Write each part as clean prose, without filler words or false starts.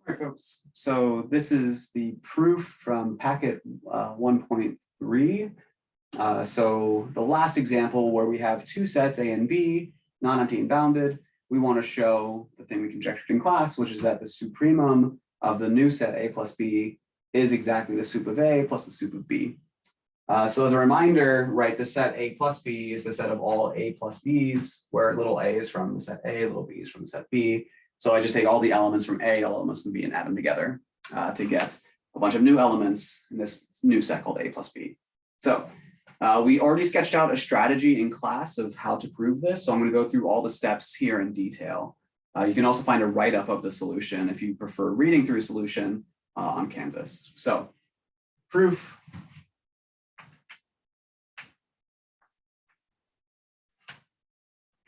All right, folks. So this is the proof from packet 1.3. So the last example where we have two sets A and B, non-empty and bounded, we want to show the thing we conjectured in class, which is that the supremum of the new set A plus B is exactly the sup of A plus the sup of B. So as a reminder, right, the set A plus B is the set of all A plus B's, where little a is from the set A, little b is from the set B. So I just take all the elements from A, all elements from B, and add them together to get a bunch of new elements in this new set called A plus B. So we already sketched out a strategy in class of how to prove this. So I'm going to go through all the steps here in detail. You can also find a write-up of the solution if you prefer reading through a solution on Canvas. So proof.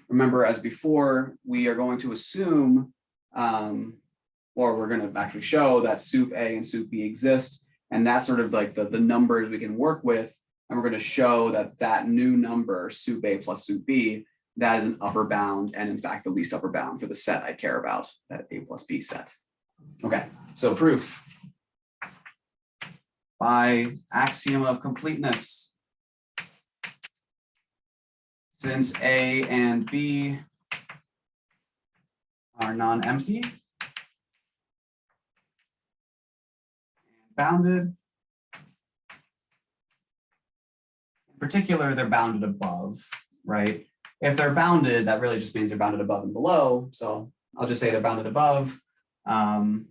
Remember, as before, we are going to assume, or we're going to actually show that sup A and sup B exist. And that's sort of like the numbers we can work with. And we're going to show that that new number, sup A plus sup B, that is an upper bound and in fact the least upper bound for the set I care about, that A plus B set. Okay, so proof. By axiom of completeness, since A and B are non-empty and bounded, in particular, they're bounded above, right? If they're bounded, that really just means they're bounded above and below. So I'll just say they're bounded above. Then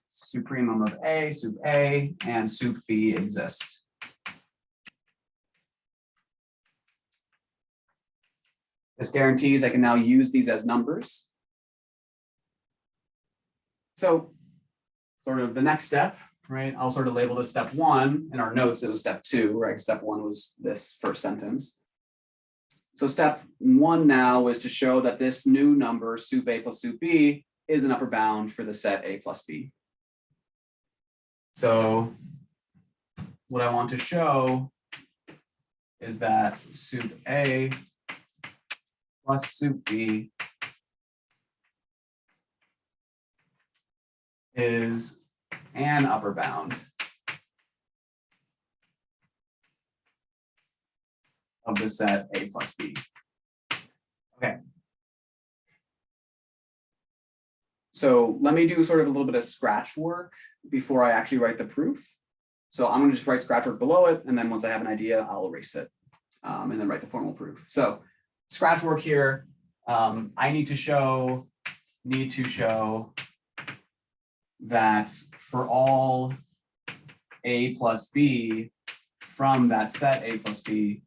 supremum of A, sup A, and sup B exist. This guarantees I can now use these as numbers. So sort of the next step, right? I'll sort of label this step 1. In our notes, it was step 2, right? Step 1 was this first sentence. So step 1 now is to show that this new number, sup A plus sup B, is an upper bound for the set A plus B. So what I want to show is that sup A plus sup B is an upper bound of the set A plus B. Okay. So let me do sort of a little bit of scratch work before I actually write the proof. So I'm going to just write scratch work below it, and then once I have an idea, I'll erase it and then write the formal proof. So scratch work here, I need to show that for all A plus B from that set A plus B,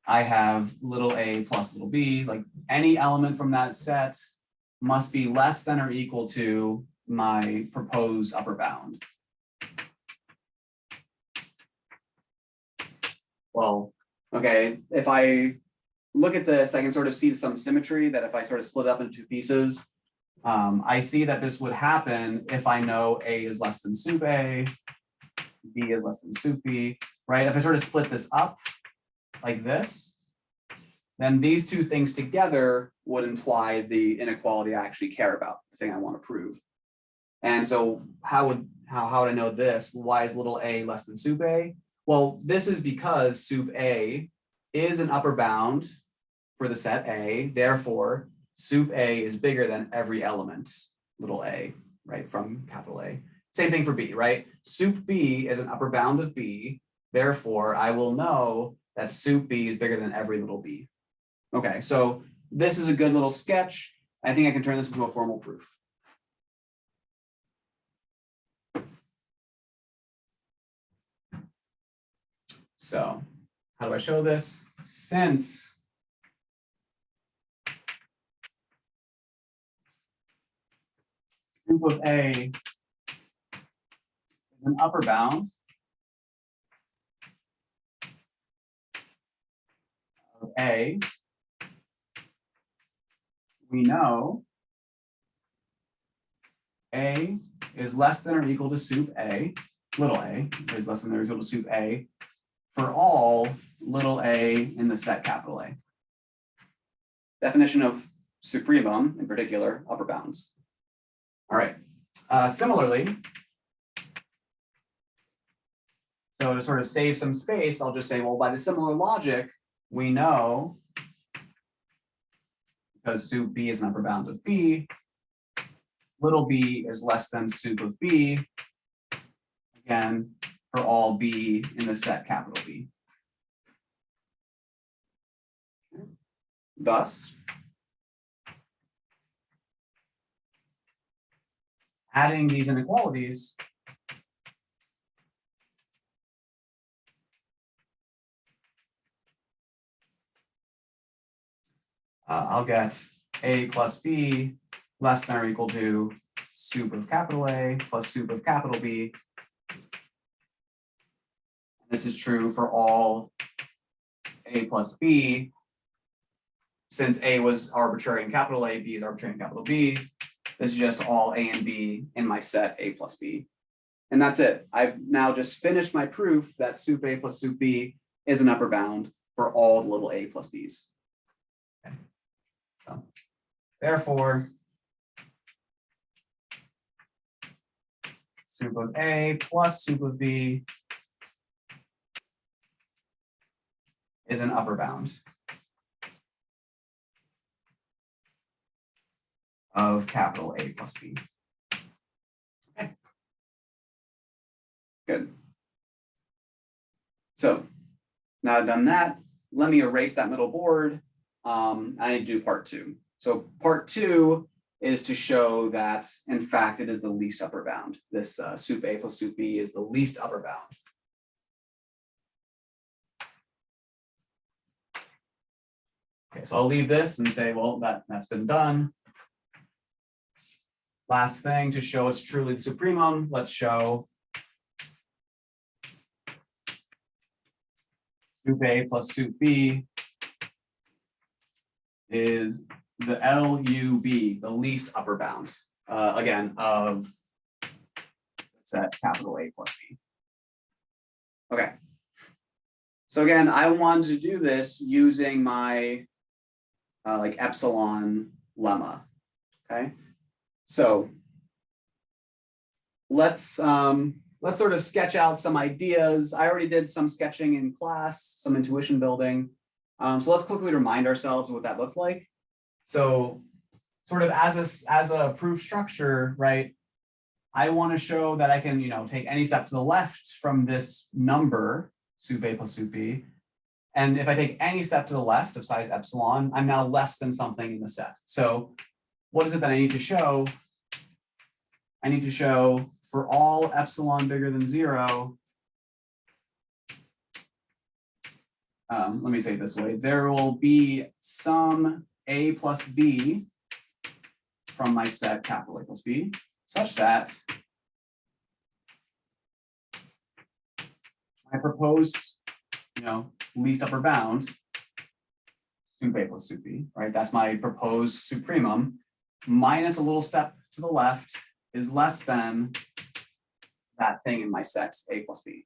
I have little a plus little b, like any element from that set must be less than or equal to my proposed upper bound. Well, okay, if I look at this, I can sort of see some symmetry that if I sort of split it up into two pieces, I see that this would happen if I know A is less than sup A, B is less than sup B, right? If I sort of split this up like this, then these two things together would imply the inequality I actually care about, the thing I want to prove. And so how would I know this? Why is little a less than sup A? Well, this is because sup A is an upper bound for the set A, therefore sup A is bigger than every element, little a, right, from capital A. Same thing for B, right? Sup B is an upper bound of B, therefore I will know that sup B is bigger than every little b. Okay, so this is a good little sketch. I think I can turn this into a formal proof. So how do I show this? Since sup of A is an upper bound of A, we know A is less than or equal to sup A, little a is less than or equal to sup A for all little a in the set capital A. Definition of supremum, in particular, upper bounds. All right. Similarly, so to sort of save some space, I'll just say, well, by the similar logic, we know, because sup b is an upper bound of b, little b is less than sup of b, again, for all b in the set capital B. Thus, adding these inequalities I'll get a plus b less than or equal to sup of capital A plus sup of capital B. This is true for all a plus b. Since A was arbitrary in capital A, B is arbitrary in capital B, this is just all A and B in my set A plus B. And that's it. I've now just finished my proof that sup A plus sup B is an upper bound for all the little a plus b's. Okay. So, therefore, sup of A plus sup of B is an upper bound of capital A plus B. Okay. Good. So now I've done that, let me erase that middle board. I need to do part 2. So part 2 is to show that, in fact, it is the least upper bound. This sup A plus sup B is the least upper bound. Okay, so I'll leave this and say, well, that's been done. Last thing, to show it's truly the supremum, let's show sup A plus sup B is the LUB, the least upper bound, again, of set capital A plus B. Okay. So again, I wanted to do this using my like epsilon lemma, okay? So let's sort of sketch out some ideas. I already did some sketching in class, some intuition building. So let's quickly remind ourselves what that looked like. So sort of as a proof structure, right? I want to show that I can, take any step to the left from this number, sup A plus sup B. And if I take any step to the left of size epsilon, I'm now less than something in the set. So what is it that I need to show? I need to show for all epsilon bigger than 0, let me say it this way, there will be some A plus B from my set capital A plus B, such that my proposed, least upper bound, sup A plus sup B, right? That's my proposed supremum, minus a little step to the left is less than that thing in my set A plus B.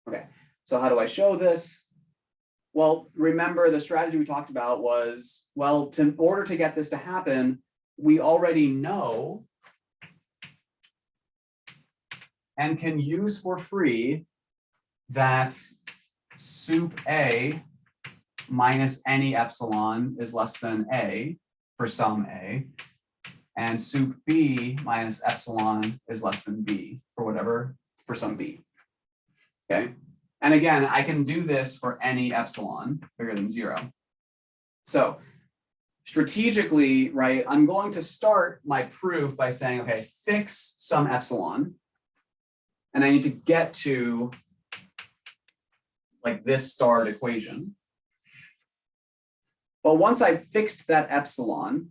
Okay, so how do I show this? Well, remember the strategy we talked about was, well, in order to get this to happen, we already know and can use for free that sup A minus any epsilon is less than A for some A, and sup B minus epsilon is less than B for some B. Okay. And again, I can do this for any epsilon bigger than 0. So strategically, right, I'm going to start my proof by saying, okay, fix some epsilon. And I need to get to like this starred equation. But once I've fixed that epsilon,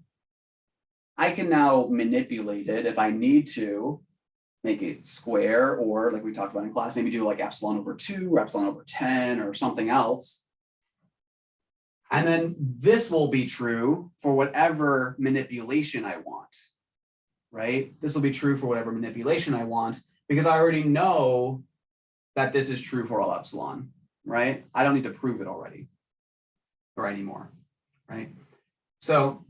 I can now manipulate it if I need to, make it square, or like we talked about in class, maybe do like epsilon over 2 or epsilon over 10 or something else. And then this will be true for whatever manipulation I want, right? This will be true for whatever manipulation I want, because I already know that this is true for all epsilon, right? I don't need to prove it already or anymore, right? So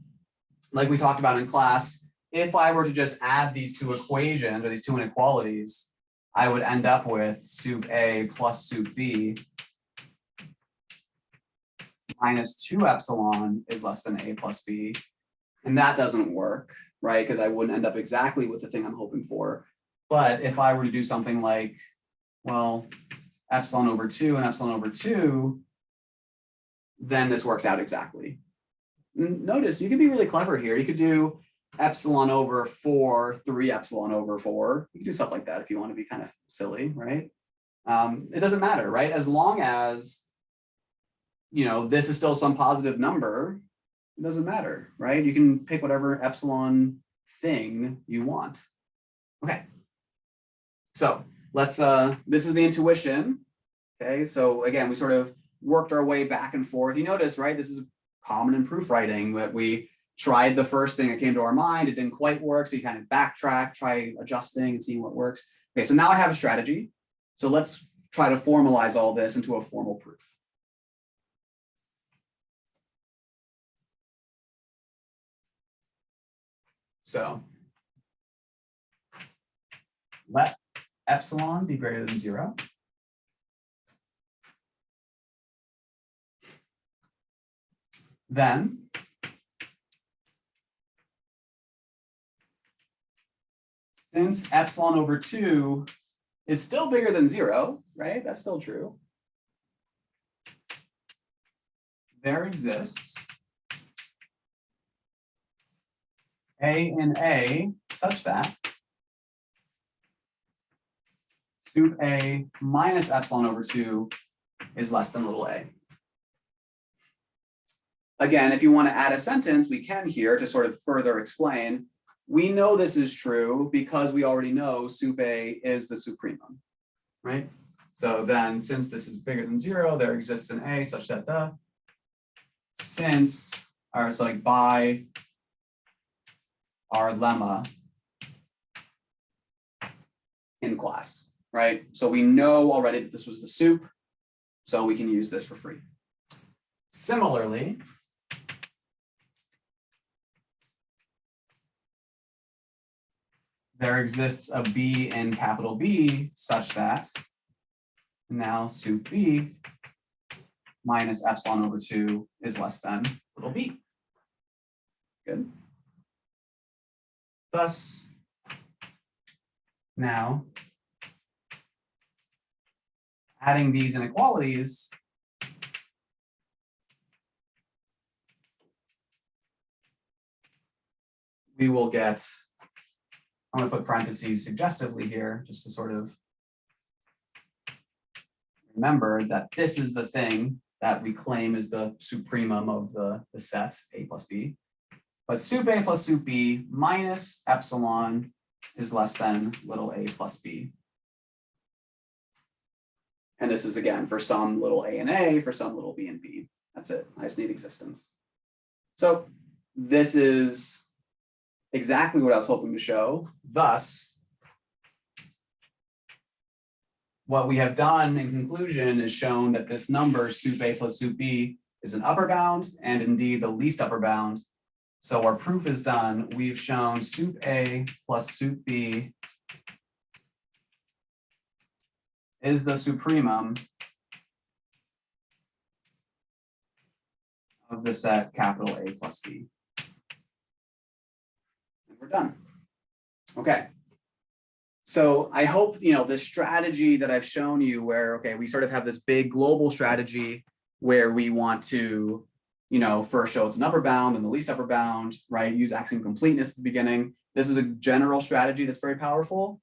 like we talked about in class, if I were to just add these two equations or these two inequalities, I would end up with sup A plus sup B minus 2 epsilon is less than A plus B. And that doesn't work, right? Because I wouldn't end up exactly with the thing I'm hoping for. But if I were to do something like, well, epsilon over 2 and epsilon over 2, then this works out exactly. Notice you could be really clever here. You could do epsilon over 4, 3 epsilon over 4. You can do stuff like that if you want to be kind of silly, right? It doesn't matter, right? As long as, you know, this is still some positive number, it doesn't matter, right? You can pick whatever epsilon thing you want. Okay. So let's, this is the intuition. Okay. So again, we sort of worked our way back and forth. You notice, right? This is common in proof writing that we tried the first thing that came to our mind. It didn't quite work. So you kind of backtrack, try adjusting and seeing what works. Okay. So now I have a strategy. So let's try to formalize all this into a formal proof. So let epsilon be greater than 0. Then since epsilon over 2 is still bigger than 0, right? That's still true. There exists A in A such that sup A minus epsilon over 2 is less than little a. Again, if you want to add a sentence, we can here to sort of further explain. We know this is true because we already know sup A is the supremum, right? So then since this is bigger than 0, there exists an A such that the since, or so like by our lemma in class, right? So we know already that this was the sup, so we can use this for free. Similarly, there exists a B in capital B such that now sup B minus epsilon over 2 is less than little b. Good. Thus, now, adding these inequalities, we will get, I'm going to put parentheses suggestively here just to sort of remember that this is the thing that we claim is the supremum of the set A plus B. But sup A plus sup B minus epsilon is less than little a plus b. And this is again for some little a and a, for some little b and b. That's it. I just need existence. So this is exactly what I was hoping to show. Thus, what we have done in conclusion is shown that this number sup A plus sup B is an upper bound and indeed the least upper bound. So our proof is done. We've shown sup A plus sup B is the supremum of the set capital A plus B. And we're done. Okay. So I hope, this strategy that I've shown you where, okay, we sort of have this big global strategy where we want to, first show it's an upper bound and the least upper bound, right? Use axiom completeness at the beginning. This is a general strategy that's very powerful.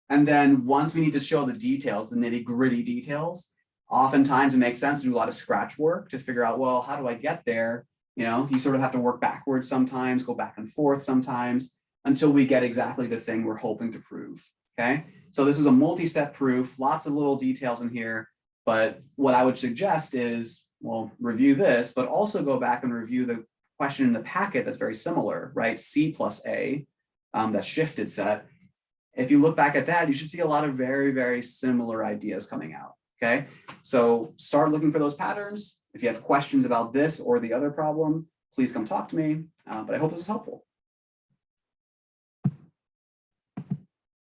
And then once we need to show the details, the nitty gritty details, oftentimes it makes sense to do a lot of scratch work to figure out, well, how do I get there? You sort of have to work backwards sometimes, go back and forth sometimes until we get exactly the thing we're hoping to prove, okay? So this is a multi-step proof, lots of little details in here, but what I would suggest is, well, review this, but also go back and review the question in the packet that's very similar, right? C plus A, that shifted set. If you look back at that, you should see a lot of very, very similar ideas coming out, okay? So start looking for those patterns. If you have questions about this or the other problem, please come talk to me. But I hope this was helpful.